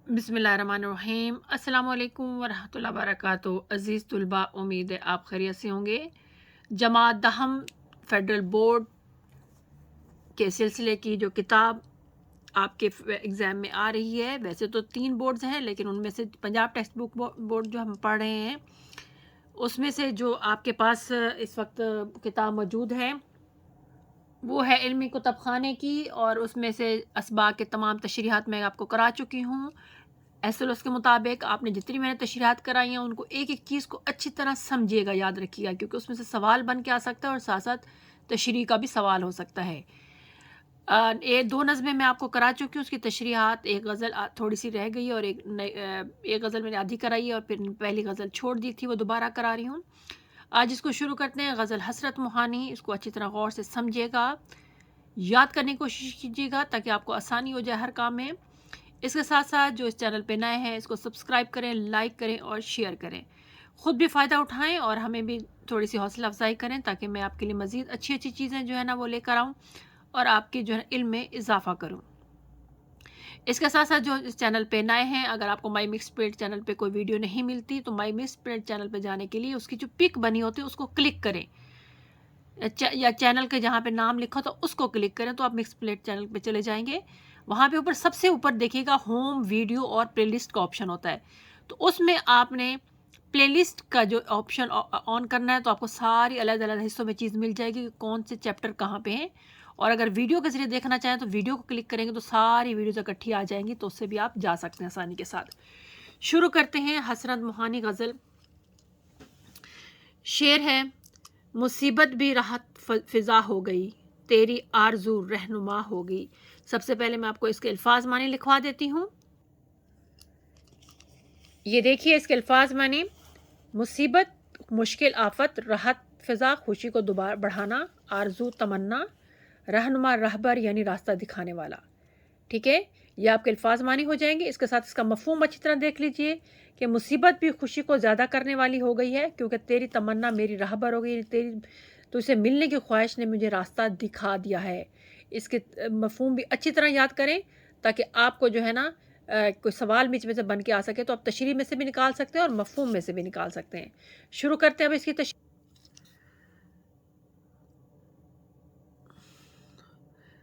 बिस्मिल्लाहिर्रहमानिर्रहीम। अस्सलाम वालेकुम वरहमतुल्लाहि वबरकातुहू। अज़ीज़ तुलबा, उम्मीद है आप खैरियत से होंगे। जमात दहम फेडरल बोर्ड के सिलसिले की जो किताब आपके एग्ज़ाम में आ रही है, वैसे तो 3 बोर्ड्स हैं, लेकिन उनमें से पंजाब टेक्स्ट बुक बोर्ड जो हम पढ़ रहे हैं, उसमें से जो आपके पास इस वक्त किताब मौजूद है वो है इल्मी कुतुब खाने की, और उसमें से असबाक के तमाम तशरीहात मैं आपको करा चुकी हूँ। एसएलओएस के मुताबिक आपने जितनी मैंने तशरीहात कराई हैं उनको एक एक चीज़ को अच्छी तरह समझिएगा, याद रखिएगा, क्योंकि उसमें से सवाल बन के आ सकता है और साथ साथ तशरीह का भी सवाल हो सकता है। ये 2 नज़में मैं आपको करा चुकी हूँ, उसकी तशरीहात, एक गज़ल थोड़ी सी रह गई और एक गज़ल मैंने आधी कराई है और फिर पहली गज़ल छोड़ दी थी, वो दोबारा करा रही हूँ। आज इसको शुरू करते हैं। गज़ल हसरत मोहानी, इसको अच्छी तरह गौर से समझिएगा, याद करने की कोशिश कीजिएगा ताकि आपको आसानी हो जाए हर काम में। इसके साथ साथ जो इस चैनल पे नए हैं इसको सब्सक्राइब करें, लाइक करें और शेयर करें। ख़ुद भी फ़ायदा उठाएं और हमें भी थोड़ी सी हौसला अफजाई करें ताकि मैं आपके लिए मज़ीद अच्छी अच्छी चीज़ें जो है ना वो लेकर आऊँ और आपके जो है इल्म में इजाफ़ा करूँ। इसके साथ साथ जो इस चैनल पे नए हैं, अगर आपको माई मिक्स प्लेट चैनल पे कोई वीडियो नहीं मिलती तो माई मिक्स प्लेट चैनल पे जाने के लिए उसकी जो पिक बनी होती है उसको क्लिक करें, या चैनल के जहाँ पे नाम लिखा तो उसको क्लिक करें तो आप मिक्स प्लेट चैनल पे चले जाएंगे। वहाँ पे ऊपर सबसे ऊपर देखिएगा होम वीडियो और प्लेलिस्ट का ऑप्शन होता है, तो उसमें आपने प्लेलिस्ट का जो ऑप्शन ऑन करना है तो आपको सारी अलग अलग हिस्सों में चीज़ मिल जाएगी कि कौन से चैप्टर कहाँ पे हैं। और अगर वीडियो के जरिए देखना चाहें तो वीडियो को क्लिक करेंगे तो सारी वीडियोज़ इकट्ठी आ जाएंगी, तो उससे भी आप जा सकते हैं आसानी के साथ। शुरू करते हैं। हसरत मोहानी गज़ल। शेर है, मुसीबत भी राहत फ़िज़ा हो गई, तेरी आरज़ू रहनुमा हो गई। सबसे पहले मैं आपको इसके अल्फाज माने लिखवा देती हूँ। ये देखिए इसके अल्फाज माने, मुसीबत, मुश्किल, आफत, राहत, फ़िज़ा, खुशी को दोबारा बढ़ाना, आरज़ू, तमन्ना, रहनुमा, रहबर यानी रास्ता दिखाने वाला। ठीक है, ये आपके अल्फाज मानी हो जाएंगे। इसके साथ इसका मफ़हूम अच्छी तरह देख लीजिए कि मुसीबत भी खुशी को ज़्यादा करने वाली हो गई है क्योंकि तेरी तमन्ना मेरी राहबर हो गई, तेरी तुझसे मिलने की ख्वाहिश ने मुझे रास्ता दिखा दिया है। इसके मफ़हूम भी अच्छी तरह याद करें ताकि आपको जो है ना कोई सवाल बीच में से बन के आ सके तो आप तशरीह में से भी निकाल सकते हैं और मफ़हूम में से भी निकाल सकते हैं। शुरू करते हैं अब इसकी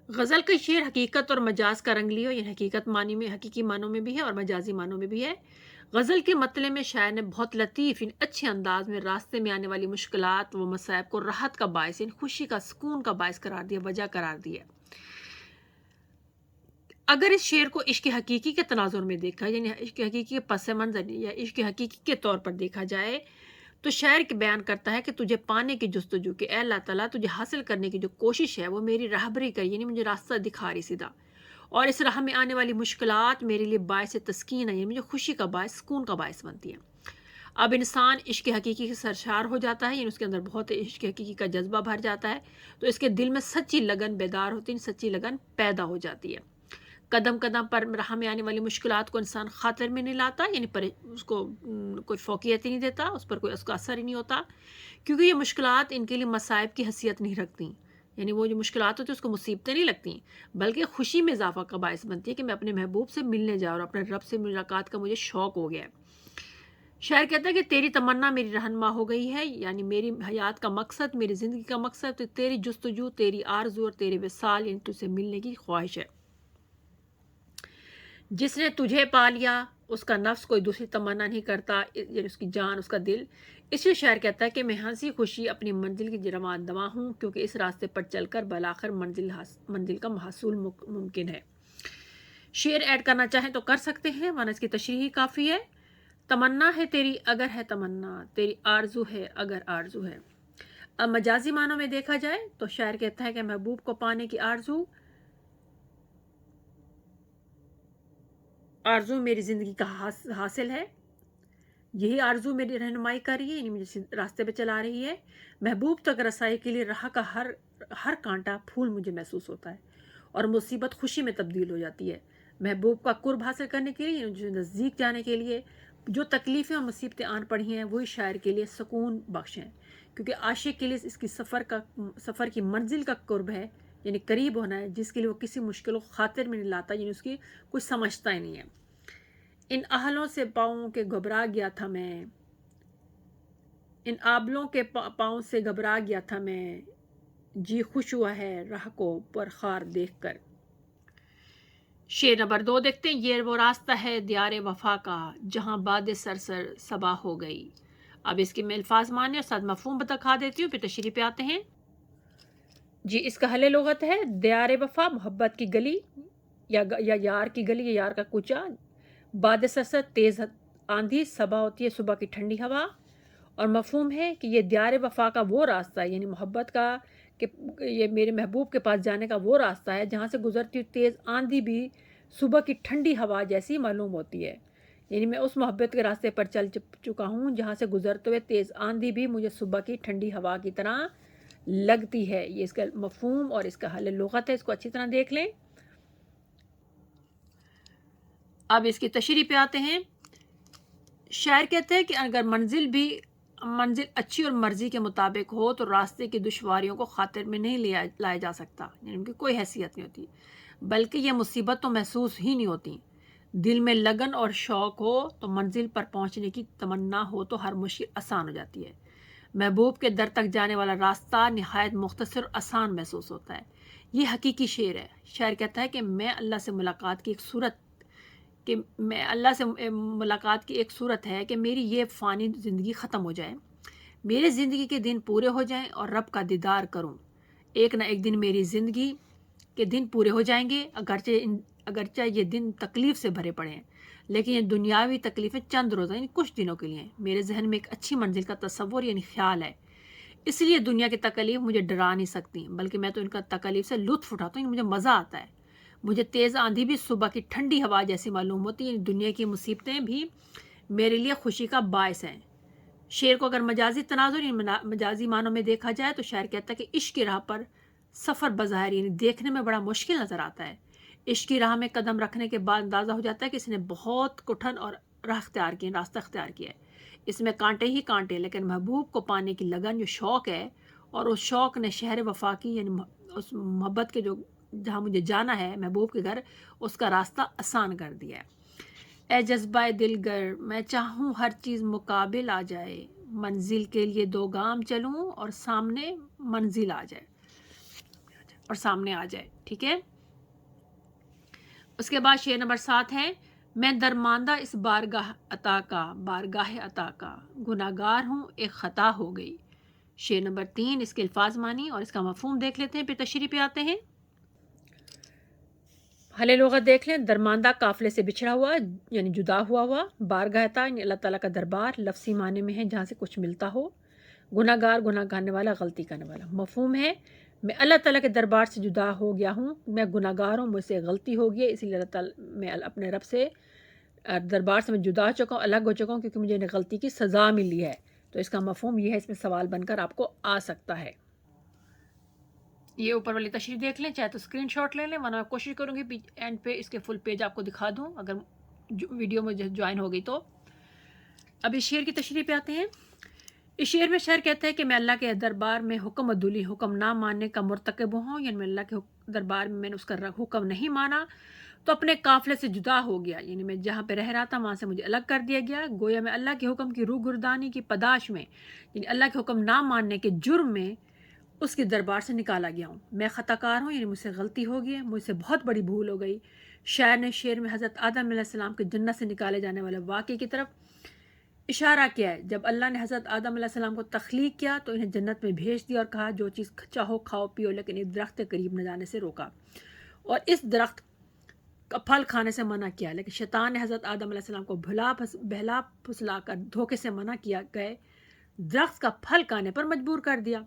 गज़ल का शेर हकीकत और मजाज का रंग लियो, यानी हकीकत मानी में, हकीकी मानों में भी है और मजाजी मानों में भी है। गज़ल के मतले में शायर ने बहुत लतीफ़ यानी अच्छे अंदाज में रास्ते में आने वाली मुश्किलात व मसाइब को राहत का बायस यानी खुशी का, सुकून का बायस करार दिया, वजह करार दिया। अगर इस शेर को इश्क हकीकी के तनाजुर में देखा, यानी इश्क हकीकी के पस मंज़र या इश्क हकीकी के तौर पर देखा जाए, तो शायर के बयान करता है कि तुझे पाने की जुस्तजू के ए अल्लाह ताला, तुझे हासिल करने की जो कोशिश है वो मेरी राहबरी कर, यानी मुझे रास्ता दिखा रही सीधा, और इस राह में आने वाली मुश्किलात मेरे लिए बायस तस्कीन है, ये मुझे खुशी का बायस, सुकून का बायस बनती है। अब इंसान इश्क हकीकी के सरशार हो जाता है, यानी उसके अंदर बहुत इश्क हकीकी का जज्बा भर जाता है, तो इसके दिल में सच्ची लगन बेदार होती है, सच्ची लगन पैदा हो जाती है। कदम कदम पर राह में आने वाली मुश्किलात को इंसान खातिर में नहीं लाता, यानी उसको कोई फोकियत ही नहीं देता, उस पर कोई उसका असर ही नहीं होता, क्योंकि ये मुश्किलात इनके लिए मसाइब की हैसियत नहीं रखती। यानी वो जो मुश्किलात होती है उसको मुसीबतें नहीं लगती, बल्कि खुशी में इजाफा का बायस बनती है कि मैं अपने महबूब से मिलने जा रहा हूँ, अपने रब से मुलाकात का मुझे शौक़ हो गया है। शायर कहता है कि तेरी तमन्ना मेरी रहनुमा हो गई है, यानी मेरी हयात का मकसद, मेरी ज़िंदगी का मकसद तो तेरी जुस्तजू, तेरी आरज़ू और तेरे विसाल, यानी तुझसे मिलने की ख्वाहिश है। जिसने तुझे पा लिया उसका नफ्स कोई दूसरी तमन्ना नहीं करता, यानी उसकी जान, उसका दिल। इसलिए शायर कहता है कि मैं हंसी खुशी अपनी मंजिल की रवान दवा हूँ, क्योंकि इस रास्ते पर चलकर बलाखिर मंजिल का हासिल मुमकिन है। शेर ऐड करना चाहें तो कर सकते हैं, वरना इसकी तशरीह काफ़ी है। तमन्ना है तेरी अगर है तमन्ना, तेरी आरजू है अगर आरजू है। अब मजाजी मानों में देखा जाए तो शायर कहता है कि महबूब को पाने की आरजू मेरी ज़िंदगी का हासिल है, यही आरजू मेरी रहनुमाई कर रही है, यानी मुझे रास्ते पे चला रही है। महबूब तक रसाई के लिए राह का हर हर कांटा फूल मुझे महसूस होता है और मुसीबत खुशी में तब्दील हो जाती है। महबूब का कुर्ब हासिल करने के लिए, जो नज़दीक जाने के लिए जो तकलीफ़ें और मुसीबतें आन पड़ी हैं वही शायर के लिए सुकून बख्श हैं, क्योंकि आशिक के लिए इसकी सफ़र की मंजिल का कुर्ब है, यानी करीब होना है, जिसके लिए वो किसी मुश्किल को खातिर में नहीं लाता, यानी उसकी कुछ समझता ही नहीं है। ان आहलों से पाँव के घबरा गया था मैं, इन आबलों के पाँव से घबरा गया था मैं, जी खुश हुआ है राह को परखार देखकर। शेर नंबर 2 देखते हैं। ये वो रास्ता है दियार वफा का, जहाँ बाद सरसर सबा हो गई। अब इसके मैं अल्फाज माने और साथ मफहूम बता देती हूँ, फिर तशरीह पे आते हैं। जी, इसका हल लुगत है दियार वफा, मोहब्बत की गली या यार की गली, या यार का कूचा। बाद सरसर तेज़ आंधी, सबा होती है सुबह की ठंडी हवा। और मफहूम है कि ये दियार वफा का वो रास्ता है, यानी मोहब्बत का, कि ये मेरे महबूब के पास जाने का वो रास्ता है जहाँ से गुजरती हुई तेज़ आंधी भी सुबह की ठंडी हवा जैसी मालूम होती है। यानी मैं उस मोहब्बत के रास्ते पर चल चुका हूँ जहाँ से गुजरते हुए तेज़ आंधी भी मुझे सुबह की ठंडी हवा की तरह लगती है। ये इसका मफहूम और इसका हल लुगत है, इसको अच्छी तरह देख लें। अब इसकी तशरीह पे आते हैं। शायर कहते हैं कि अगर मंजिल अच्छी और मर्जी के मुताबिक हो तो रास्ते की दुश्वारियों को खातिर में नहीं लाया जा सकता, यानी उनकी कोई हैसियत नहीं होती, बल्कि ये मुसीबत तो महसूस ही नहीं होती। दिल में लगन और शौक़ हो तो मंजिल पर पहुंचने की तमन्ना हो तो हर मुश्किल आसान हो जाती है। महबूब के दर तक जाने वाला रास्ता निहायत मुख्तसर और आसान महसूस होता है। ये हकीकी शेर है। शायर कहता है कि मैं अल्लाह से मुलाकात की एक सूरत है कि मेरी ये फ़ानी ज़िंदगी ख़त्म हो जाए, मेरी ज़िंदगी के दिन पूरे हो जाएं और रब का दीदार करूं। एक ना एक दिन मेरी ज़िंदगी के दिन पूरे हो जाएंगे, अगरचे ये दिन तकलीफ़ से भरे पड़े हैं, लेकिन ये दुनियावी तकलीफ़ें चंद रोज़ा यानी कुछ दिनों के लिए हैं। मेरे जहन में एक अच्छी मंजिल का तसव्वुर यानी ख्याल है, इसलिए दुनिया की तकलीफ़ मुझे डरा नहीं सकती, बल्कि मैं तो इनका तकलीफ़ से लुत्फ़ उठाता हूँ, मुझे मज़ा आता है। मुझे तेज़ आंधी भी सुबह की ठंडी हवा जैसी मालूम होती है। दुनिया की मुसीबतें भी मेरे लिए खुशी का बायस हैं। शेर को अगर मजाजी तनाजुर मजाजी मानों में देखा जाए तो शायर कहता है कि इश्क की राह पर सफ़र बज़ाहिर यानी देखने में बड़ा मुश्किल नज़र आता है। इश्क की राह में कदम रखने के बाद अंदाज़ा हो जाता है कि इसने बहुत कठिन और रास्ता अख्तियार किया है। इसमें कांटे ही कांटे, लेकिन महबूब को पाने की लगन, जो शौक़ है, और उस शौक़ ने शहर वफा की यानी उस मोहब्बत के जो जहाँ मुझे जाना है महबूब के घर, उसका रास्ता आसान कर दिया है। ए जज्बाए दिलगर, मैं चाहूँ हर चीज़ मुकाबिल आ जाए, मंजिल के लिए 2 गाम चलूँ और सामने मंजिल आ जाए और सामने आ जाए। ठीक है। उसके बाद शेर नंबर 7 है। मैं दरमांदा इस बारगाह अता का, गुनाहगार हूँ एक ख़ता हो गई। शेर नंबर 3, इसके अल्फाज मानी और इसका मफहूम देख लेते हैं, फिर तशरीह पे आते हैं। हले लुग़त देख लें। दरमांदा काफ़िले से बिछड़ा हुआ यानी जुदा हुआ। बारगाह यानी अल्लाह ताला का दरबार, लफ्सी माने में है जहाँ से कुछ मिलता हो। गुनाहगार, गुनाह करने वाला, गलती करने वाला। मफहूम है मैं अल्लाह ताला के दरबार से जुदा हो गया हूँ, मैं गुनाहगार हूँ, मुझसे गलती हो गई है, इसलिए अल्लाह ताला मैं अपने रब से दरबार से मैं जुदा हो चुका हूँ, अलग हो चुका हूँ, क्योंकि मुझे गलती की सज़ा मिली है। तो इसका मफहूम ये है, इसमें सवाल बनकर आपको आ सकता है। ये ऊपर वाली तशरीह देख लें, चाहे तो स्क्रीनशॉट ले लें, वरना मैं कोशिश करूँगी एंड पे इसके फुल पेज आपको दिखा दूँ अगर वीडियो में ज्वाइन हो गई तो। अब इस शेर की तशरीह पे आते हैं। इस शेर में शायर कहता है कि मैं अल्लाह के दरबार में हुक्म अदुली, हुक्म ना मानने का मुर्तकब हूँ, यानी मैं अल्लाह के दरबार में मैंने उसका हुक्म नहीं माना तो अपने काफ़िले से जुदा हो गया, यानी मैं जहाँ पे रह रहा था वहाँ से मुझे अलग कर दिया गया। गोया मैं अल्लाह के हुक्म की रूगुर्दानी की पदाश में, यानी अल्लाह के हुक्म ना मानने के जुर्म में उसके दरबार से निकाला गया हूँ। मैं ख़ताकार हूँ, यानी मुझसे गलती हो गई है, मुझसे बहुत बड़ी भूल हो गई। शायर ने शेर में हज़रत आदम अलैहिस्सलाम के जन्नत से निकाले जाने वाले वाक़े की तरफ इशारा किया है। जब अल्लाह ने हज़रत आदम अलैहिस्सलाम को तख्लीक किया तो इन्हें जन्नत में भेज दिया और कहा जो चीज़ चाहो खाओ पियो, लेकिन इस दरख्त के करीब न जाने से रोका और इस दरख्त का फल खाने से मना किया। लेकिन शैतान ने हज़रत आदम अलैहिस्सलाम को बहला फुसला कर धोखे से मना किया गए दरख्त का फल खाने पर मजबूर कर दिया।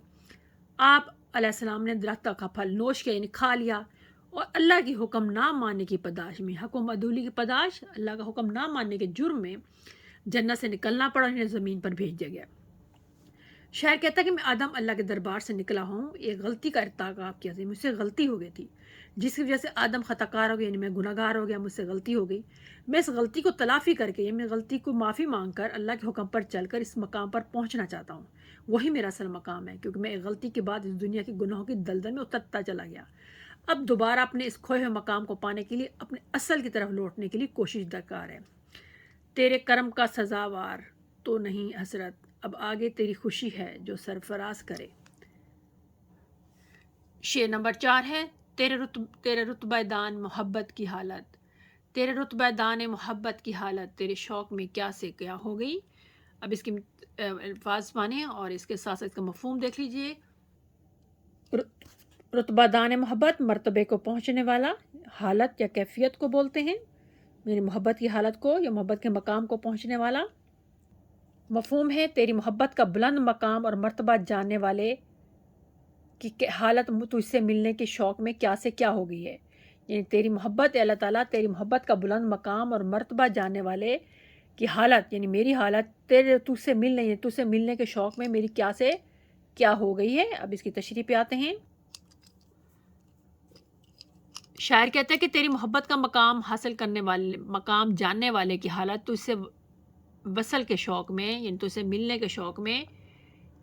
आप अलैहिस्सलाम ने दरख्त का फल नोश किया, यानी खा लिया, और अल्लाह की हुक्म ना मानने की पदाश में, हुक्म अदूली की पदाश, अल्लाह का हुक्म ना मानने के जुर्म में जन्नत से निकलना पड़ा, इन्हें ज़मीन पर भेज दिया गया। शायर कहता है कि मैं आदम अल्लाह के दरबार से निकला हूँ, एक गलती का इर्तिकाब किया था, मुझसे गलती हो गई थी जिसकी वजह से आदम ख़ताकार हो गया, यानी मैं गुनहगार हो गया, मुझसे गलती हो गई। मैं इस गलती को तलाफ़ी करके, यानी मैं गलती को माफ़ी मांग कर अल्लाह के हुक्म पर चलकर इस मकाम पर पहुँचना चाहता हूँ। वही मेरा असल मकाम है, क्योंकि मैं एक गलती के बाद इस दुनिया के गुनाहों की दलदल में उतरता चला गया। अब दोबारा अपने इस खोए हुए मकाम को पाने के लिए अपने असल की तरफ लौटने के लिए कोशिश दरकार है। تیرے کرم کا سزاوار تو نہیں حسرت، اب آگے تیری خوشی ہے جو سرفراز کرے۔ شعر نمبر 4 ہے تیرے رتبہ دان محبت کی حالت، تیرے رتبہ دان محبت کی حالت تیرے شوق میں کیا سے کیا ہو گئی۔ اب اس کے الفاظ مانیں اور اس کے ساتھ ساتھ اس کا مفہوم دیکھ لیجئے۔ رتبہ دان محبت مرتبے کو پہنچنے والا، حالت یا کیفیت کو بولتے ہیں، یعنی محبت کی حالت کو یا محبت کے مقام کو پہنچنے والا۔ مفہوم ہے تیری محبت کا بلند مقام اور مرتبہ جاننے والے کی حالت تجھ سے ملنے کے شوق میں کیا سے کیا ہو گئی ہے، یعنی تیری محبت اللہ تعالیٰ تیری محبت کا بلند مقام اور مرتبہ جاننے والے کی حالت، یعنی میری حالت تجھ سے ملنے کے شوق میں میری کیا سے کیا ہو گئی ہے۔ اب اس کی تشریح پہ آتے ہیں۔ شاعر کہتا ہے کہ تیری محبت کا مقام حاصل کرنے والے، مقام جاننے والے کی حالت تجھ سے وصل کے شوق میں، یعنی تجھ سے ملنے کے شوق میں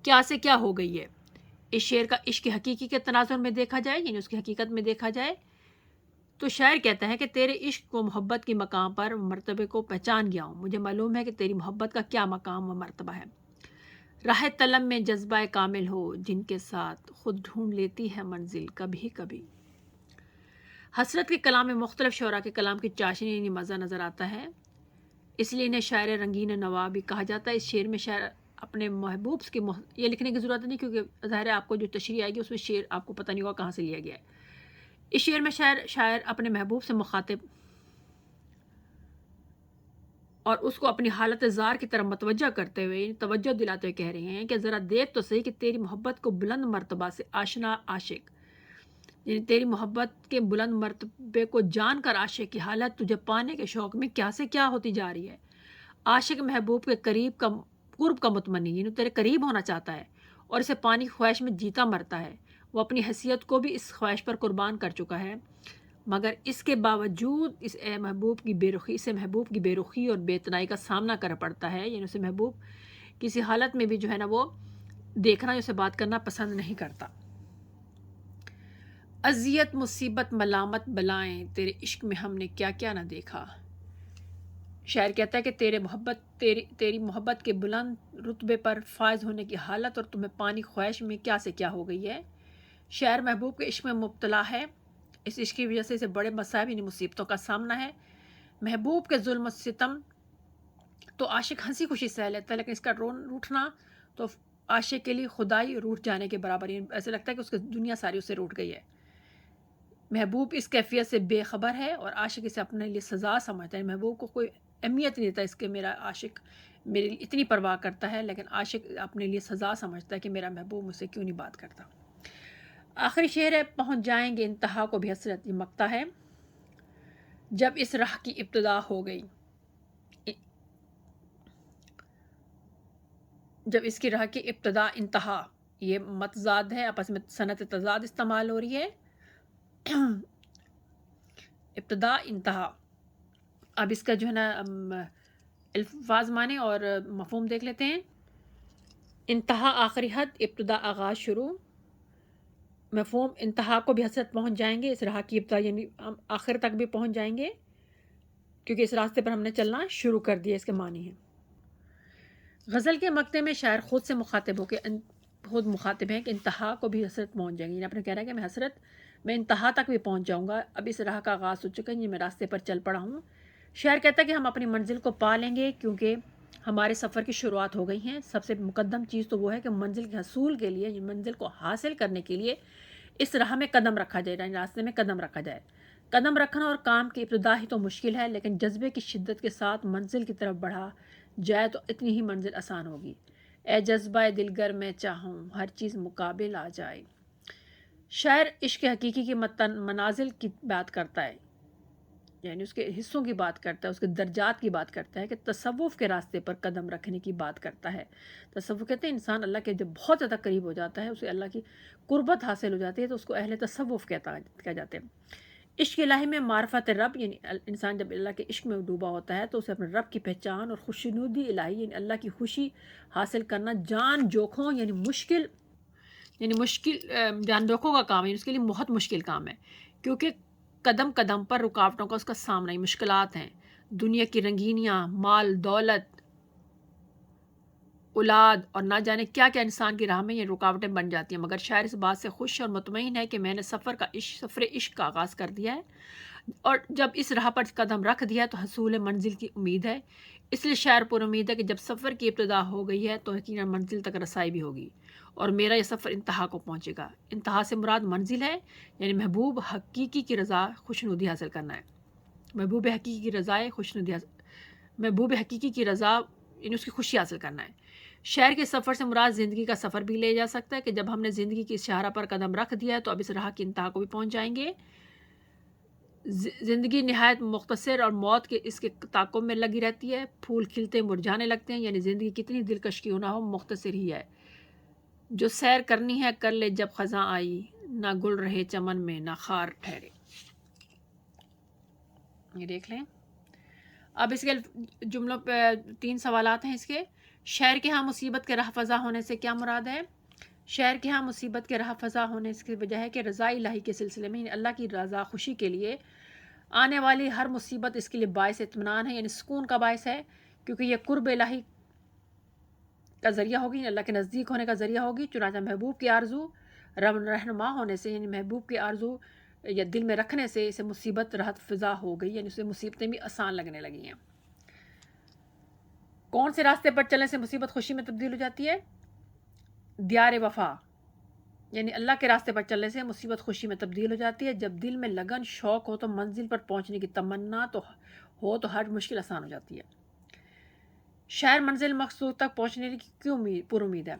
کیا سے کیا ہو گئی ہے۔ اس شعر کا عشق حقیقی کے تناظر میں دیکھا جائے، یعنی اس کی حقیقت میں دیکھا جائے تو شاعر کہتا ہے کہ تیرے عشق کو محبت کی مقام پر مرتبے کو پہچان گیا ہوں، مجھے معلوم ہے کہ تیری محبت کا کیا مقام و مرتبہ ہے۔ راہ طلب میں جذبہ کامل ہو جن کے ساتھ خود ڈھونڈ لیتی ہے منزل کبھی کبھی۔ حسرت کے کلام میں مختلف شعراء کے کلام کی چاشنی یعنی مزہ نظر آتا ہے، اس لیے انہیں شاعر رنگین نوا بھی کہا جاتا ہے۔ اس شعر میں شاعر اپنے محبوب کی یہ لکھنے کی ضرورت نہیں کیونکہ ظاہر ہے آپ کو جو تشریح آئے گی اس میں شعر آپ کو پتہ نہیں ہوگا کہاں سے لیا گیا ہے۔ اس شعر میں شاعر اپنے محبوب سے مخاطب اور اس کو اپنی حالت زار کی طرف متوجہ کرتے ہوئے توجہ دلاتے ہوئے کہہ رہے ہیں کہ ذرا دیکھ تو صحیح کہ تیری محبت کو بلند مرتبہ سے آشنا عاشق، یعنی تیری محبت کے بلند مرتبے کو جان کر عاشق کی حالت تجھے پانے کے شوق میں کیا سے کیا ہوتی جا رہی ہے۔ عاشق محبوب کے قرب کا متمنی، یعنی تیرے قریب ہونا چاہتا ہے اور اسے پانی کی خواہش میں جیتا مرتا ہے، وہ اپنی حیثیت کو بھی اس خواہش پر قربان کر چکا ہے، مگر اس کے باوجود اسے محبوب کی بے رخی اور بے اتنائی کا سامنا کرنا پڑتا ہے، یعنی اسے محبوب کسی حالت میں بھی جو ہے نا وہ دیکھنا یا اسے بات کرنا پسند نہیں کرتا۔ اذیت مصیبت ملامت بلائیں تیرے عشق میں ہم نے کیا کیا نہ دیکھا۔ شاعر کہتا ہے کہ تیری محبت کے بلند رتبے پر فائز ہونے کی حالت اور تمہیں پانی خواہش میں کیا سے کیا ہو گئی ہے۔ شاعر محبوب کے عشق میں مبتلا ہے، اس عشق کی وجہ سے اسے بڑے مصائب یعنی مصیبتوں کا سامنا ہے۔ محبوب کے ظلم و ستم تو عاشق ہنسی خوشی سہ لیتا ہے، لیکن اس کا روٹھنا تو عاشق کے لیے خدائی روٹھ جانے کے برابر، ایسے لگتا ہے کہ اس کی دنیا ساری اس سے روٹھ گئی ہے۔ محبوب اس کیفیت سے بے خبر ہے اور عاشق اسے اپنے لیے سزا سمجھتا ہے۔ محبوب کو کوئی اہمیت نہیں دیتا اس کے میرا عاشق میرے لیے اتنی پرواہ کرتا ہے، لیکن عاشق اپنے لیے سزا سمجھتا ہے کہ میرا محبوب مجھ سے کیوں نہیں بات کرتا۔ آخری شعر ہے پہنچ جائیں گے انتہا کو بھی حسرت، یہ مقطع ہے۔ جب اس راہ کی ابتدا ہو گئی، جب اس کی راہ کی ابتدا انتہا، یہ متضاد ہے، آپس میں صنعت تضاد استعمال ہو رہی ہے، ابتدا انتہا۔ اب اس کا جو ہے نا الفاظ معنی اور مفہوم دیکھ لیتے ہیں۔ انتہا آخری حد، ابتدا آغاز شروع۔ مفہوم انتہا کو بھی حسرت پہنچ جائیں گے، اس راہ کی ابتدا یعنی ہم آخر تک بھی پہنچ جائیں گے کیونکہ اس راستے پر ہم نے چلنا شروع کر دیا، اس کے معنی ہیں۔ غزل کے مقطع میں شاعر خود سے خود مخاطب ہیں کہ انتہا کو بھی حسرت پہنچ جائیں گی، یعنی آپ نے کہہ رہا ہے کہ میں انتہا تک بھی پہنچ جاؤں گا، اب اس راہ کا آغاز ہو چکا ہے، میں راستے پر چل پڑا ہوں۔ شاعر کہتا ہے کہ ہم اپنی منزل کو پا لیں گے کیونکہ ہمارے سفر کی شروعات ہو گئی ہیں۔ سب سے مقدم چیز تو وہ ہے کہ منزل کے حصول کے لیے، منزل کو حاصل کرنے کے لیے اس راہ میں قدم رکھا جائے، یعنی راستے میں قدم رکھا جائے۔ قدم رکھنا اور کام کی ابتدا ہی تو مشکل ہے، لیکن جذبے کی شدت کے ساتھ منزل کی طرف بڑھا جائے تو اتنی ہی منزل آسان ہوگی۔ اے جذبہ دلگر میں چاہوں ہر چیز مقابل آ جائے۔ شاعر عشق حقیقی کی منازل کی بات کرتا ہے، یعنی اس کے حصوں کی بات کرتا ہے، اس کے درجات کی بات کرتا ہے، کہ تصوف کے راستے پر قدم رکھنے کی بات کرتا ہے۔ تصوف کہتے ہیں انسان اللہ کے جب بہت زیادہ قریب ہو جاتا ہے، اسے اللہ کی قربت حاصل ہو جاتی ہے تو اس کو اہل تصوف کہا جاتے ہیں۔ عشق الہی میں معرفت رب، یعنی انسان جب اللہ کے عشق میں ڈوبا ہوتا ہے تو اسے اپنے رب کی پہچان اور خوشنودی الہی یعنی اللہ کی خوشی حاصل کرنا جان جوکھوں یعنی مشکل جان جوکھوں کا کام ہے، اس کے لیے بہت مشکل کام ہے، کیونکہ قدم قدم پر رکاوٹوں کا اس کا سامنا ہی مشکلات ہیں۔ دنیا کی رنگینیاں، مال دولت، اولاد اور نہ جانے کیا کیا انسان کی راہ میں یہ رکاوٹیں بن جاتی ہیں، مگر شاعر اس بات سے خوش اور مطمئن ہے کہ میں نے سفر عشق کا آغاز کر دیا ہے، اور جب اس راہ پر قدم رکھ دیا تو حصول منزل کی امید ہے۔ اس لیے شاعر پر امید ہے کہ جب سفر کی ابتدا ہو گئی ہے تو یقیناً منزل تک رسائی بھی ہوگی اور میرا یہ سفر انتہا کو پہنچے گا۔ انتہا سے مراد منزل ہے، یعنی محبوب حقیقی کی رضا خوشنودی حاصل کرنا ہے۔ محبوب حقیقی کی رضا یعنی اس کی خوشی حاصل کرنا ہے۔ شعر کے سفر سے مراد زندگی کا سفر بھی لے جا سکتا ہے کہ جب ہم نے زندگی کی شاہراہ پر قدم رکھ دیا ہے تو اب اس راہ کی انتہا کو بھی پہنچ جائیں گے۔ زندگی نہایت مختصر اور موت کے اس کے تعاقب میں لگی رہتی ہے۔ پھول کھلتے مرجھانے لگتے ہیں، یعنی زندگی کتنی دلکش کیوں نہ ہو مختصر ہی ہے۔ جو سیر کرنی ہے کر لے جب خزاں آئی، نہ گل رہے چمن میں نہ خار ٹھہرے۔ یہ دیکھ لیں۔ اب اس کے جملوں پہ 3 سوالات ہیں اس کے۔ شعر کے ہاں مصیبت کے رہ فضا ہونے سے کیا مراد ہے؟ شعر کے ہاں مصیبت کے رہ فضا ہونے کی وجہ ہے کہ رضا الہی کے سلسلے میں، یعنی اللہ کی رضا خوشی کے لیے آنے والی ہر مصیبت اس کے لیے باعث اطمینان ہے، یعنی سکون کا باعث ہے، کیونکہ یہ قرب الہی کا ذریعہ ہوگی، یعنی اللہ کے نزدیک ہونے کا ذریعہ ہوگی۔ چنانچہ محبوب کی آرزو رہنما ہونے سے، یعنی محبوب کی آرزو یا دل میں رکھنے سے اسے مصیبت راحت فضا ہو گئی، یعنی اسے مصیبتیں بھی آسان لگنے لگی ہیں۔ کون سے راستے پر چلنے سے مصیبت خوشی میں تبدیل ہو جاتی ہے؟ دیار وفا، یعنی اللہ کے راستے پر چلنے سے مصیبت خوشی میں تبدیل ہو جاتی ہے۔ جب دل میں لگن شوق ہو تو منزل پر پہنچنے کی تمنا ہو تو ہر مشکل آسان ہو جاتی ہے۔ شاعر منزل مقصود تک پہنچنے کی کیوں پر امید ہے؟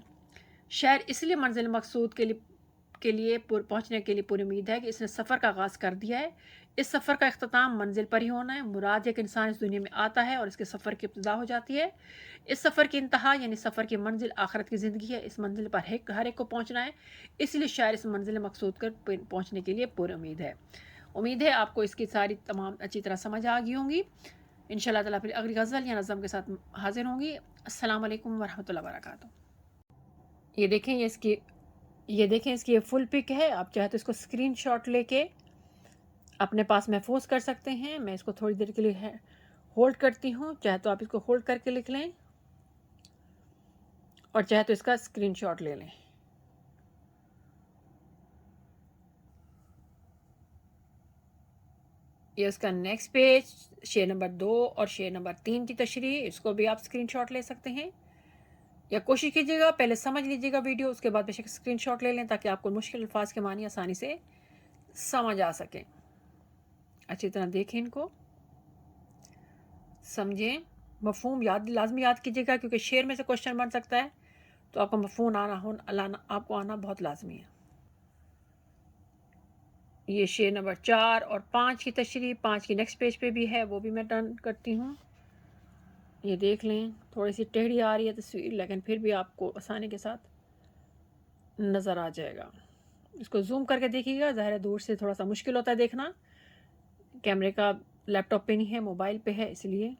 شاعر اس لیے منزل مقصود کے لیے پہنچنے کے لیے پر امید ہے کہ اس نے سفر کا آغاز کر دیا ہے۔ اس سفر کا اختتام منزل پر ہی ہونا ہے۔ مراد ہے کہ انسان اس دنیا میں آتا ہے اور اس کے سفر کی ابتدا ہو جاتی ہے۔ اس سفر کی انتہا یعنی سفر کی منزل آخرت کی زندگی ہے۔ اس منزل پر ہر ایک کو پہنچنا ہے، اس لیے شاعر اس منزل مقصود کر پہنچنے کے لیے پر امید ہے۔ امید ہے آپ کو اس کی ساری تمام اچھی طرح سمجھ آ گئی ہوں گی۔ انشاءاللہ تعالیٰ پھر اگلی غزل یا نظم کے ساتھ حاضر ہوں گی۔ السلام علیکم ورحمۃ اللہ وبرکاتہ۔ یہ دیکھیں اس کی یہ فل پک ہے۔ آپ چاہے تو اس کو اسکرین شاٹ لے کے اپنے پاس محفوظ کر سکتے ہیں۔ میں اس کو تھوڑی دیر کے لیے ہولڈ کرتی ہوں، چاہے تو آپ اس کو ہولڈ کر کے لکھ لیں اور چاہے تو اس کا اسکرین شاٹ لے لیں۔ یہ اس کا نیکسٹ پیج، شعر نمبر 2 اور شعر نمبر 3 کی تشریح، اس کو بھی آپ اسکرین شاٹ لے سکتے ہیں، یا کوشش کیجیے گا پہلے سمجھ لیجیے گا ویڈیو، اس کے بعد بے شک اسکرین شاٹ لے لیں تاکہ آپ کو مشکل الفاظ کے معنی آسانی سے سمجھ آ سکیں۔ اچھی طرح دیکھیں، ان کو سمجھیں، مفہوم لازمی یاد کیجیے گا کیونکہ شعر میں سے کوشچن بن سکتا ہے، تو آپ کو مفہوم آپ کو آنا بہت لازمی ہے۔ یہ شعر نمبر 4 اور 5 کی تشریح 5 کی نیکسٹ پیج پہ بھی ہے، وہ بھی میں ٹرن کرتی ہوں۔ یہ دیکھ لیں، تھوڑی سی ٹیڑھی آ رہی ہے تصویر لیکن پھر بھی آپ کو آسانی کے ساتھ نظر آ جائے گا۔ اس کو زوم کر کے دیکھیے گا، ظاہر ہے دور سے تھوڑا سا مشکل ہوتا ہے دیکھنا، کیمرے کا لیپ ٹاپ پہ نہیں ہے، موبائل پہ ہے، اس لیے۔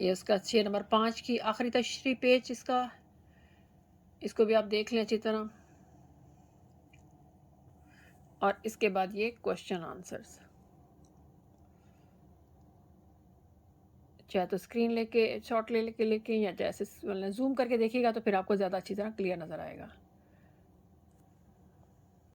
یہ اس کا شعر نمبر 5 کی آخری تشریح پیج اس کو بھی آپ دیکھ لیں اچھی طرح، اور اس کے بعد یہ کوشچن آنسرز، چاہے تو اسکرین لے کے شاٹ لے کے یا جیسے زوم کر کے دیکھیے گا تو پھر آپ کو زیادہ اچھی طرح کلیئر نظر آئے گا۔